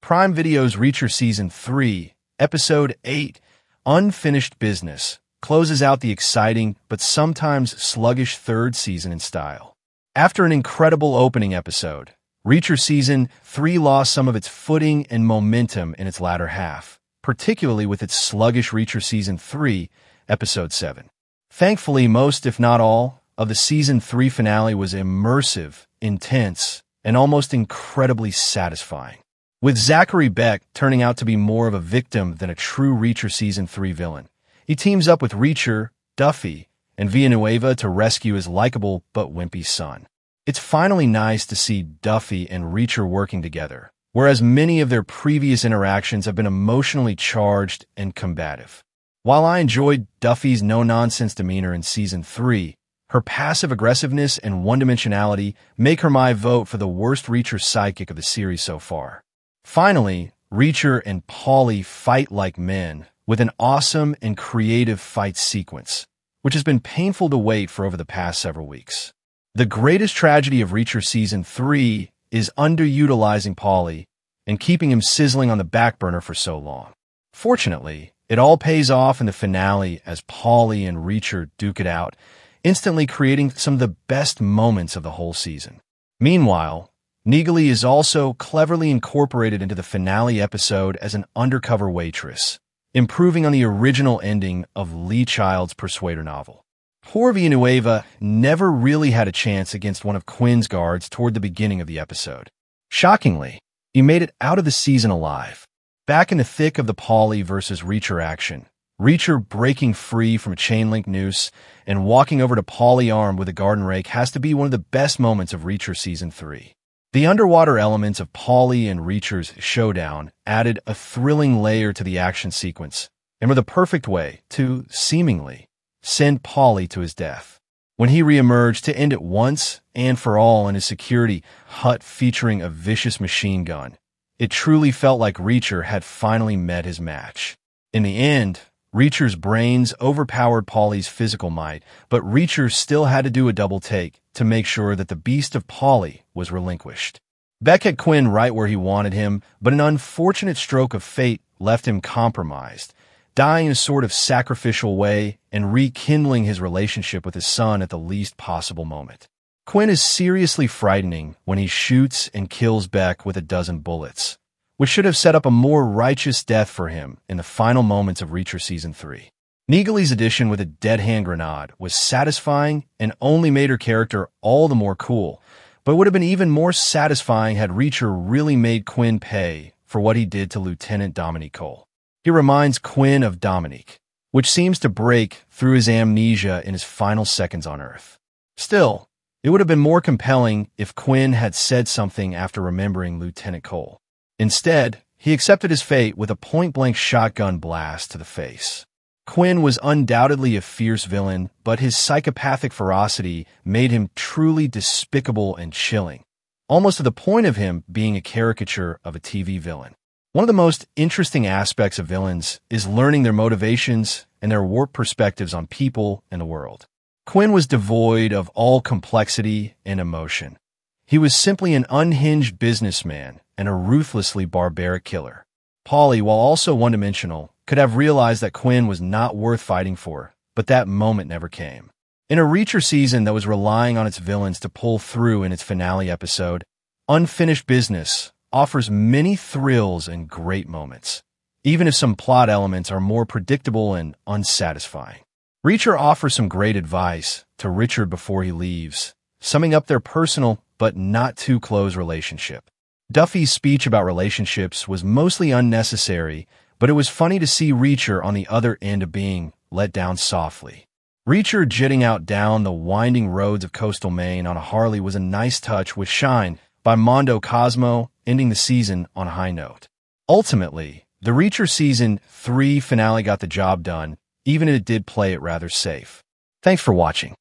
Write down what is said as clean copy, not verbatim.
Prime Video's Reacher Season 3, Episode 8, Unfinished Business, closes out the exciting but sometimes sluggish third season in style. After an incredible opening episode, Reacher Season 3 lost some of its footing and momentum in its latter half, particularly with its sluggish Reacher Season 3, Episode 7. Thankfully, most, if not all, of the Season 3 finale was immersive, intense, and almost incredibly satisfying, with Zachary Beck turning out to be more of a victim than a true Reacher Season 3 villain. He teams up with Reacher, Duffy, and Villanueva to rescue his likable but wimpy son. It's finally nice to see Duffy and Reacher working together, whereas many of their previous interactions have been emotionally charged and combative. While I enjoyed Duffy's no-nonsense demeanor in Season 3, her passive aggressiveness and one-dimensionality make her my vote for the worst Reacher sidekick of the series so far. Finally, Reacher and Paulie fight like men with an awesome and creative fight sequence, which has been painful to wait for over the past several weeks. The greatest tragedy of Reacher Season 3 is underutilizing Paulie and keeping him sizzling on the back burner for so long. Fortunately, it all pays off in the finale as Paulie and Reacher duke it out, instantly creating some of the best moments of the whole season. Meanwhile, Neagley is also cleverly incorporated into the finale episode as an undercover waitress, improving on the original ending of Lee Child's Persuader novel. Poor Villanueva never really had a chance against one of Quinn's guards toward the beginning of the episode. Shockingly, he made it out of the season alive. Back in the thick of the Paulie versus Reacher action, Reacher breaking free from a chain-link noose and walking over to Paulie armed with a garden rake has to be one of the best moments of Reacher Season 3. The underwater elements of Paulie and Reacher's showdown added a thrilling layer to the action sequence and were the perfect way to, seemingly, send Paulie to his death. When he reemerged to end it once and for all in his security hut featuring a vicious machine gun, it truly felt like Reacher had finally met his match. In the end, Reacher's brains overpowered Paulie's physical might, but Reacher still had to do a double take to make sure that the beast of Paulie was relinquished. Beck had Quinn right where he wanted him, but an unfortunate stroke of fate left him compromised, dying in a sort of sacrificial way and rekindling his relationship with his son at the least possible moment. Quinn is seriously frightening when he shoots and kills Beck with a dozen bullets, which should have set up a more righteous death for him in the final moments of Reacher Season 3. Neagley's addition with a dead-hand grenade was satisfying and only made her character all the more cool, but would have been even more satisfying had Reacher really made Quinn pay for what he did to Lieutenant Dominique Cole. He reminds Quinn of Dominique, which seems to break through his amnesia in his final seconds on Earth. Still, it would have been more compelling if Quinn had said something after remembering Lieutenant Cole. Instead, he accepted his fate with a point-blank shotgun blast to the face. Quinn was undoubtedly a fierce villain, but his psychopathic ferocity made him truly despicable and chilling, almost to the point of him being a caricature of a TV villain. One of the most interesting aspects of villains is learning their motivations and their warped perspectives on people and the world. Quinn was devoid of all complexity and emotion. He was simply an unhinged businessman and a ruthlessly barbaric killer. Paulie, while also one-dimensional, could have realized that Quinn was not worth fighting for, but that moment never came. In a Reacher season that was relying on its villains to pull through in its finale episode, Unfinished Business offers many thrills and great moments, even if some plot elements are more predictable and unsatisfying. Reacher offers some great advice to Richard before he leaves, summing up their personal but not too close relationship. Duffy's speech about relationships was mostly unnecessary, but it was funny to see Reacher on the other end of being let down softly. Reacher jetting out down the winding roads of coastal Maine on a Harley was a nice touch with Shine by Mondo Cosmo, ending the season on a high note. Ultimately, the Reacher Season 3 finale got the job done, even if it did play it rather safe. Thanks for watching.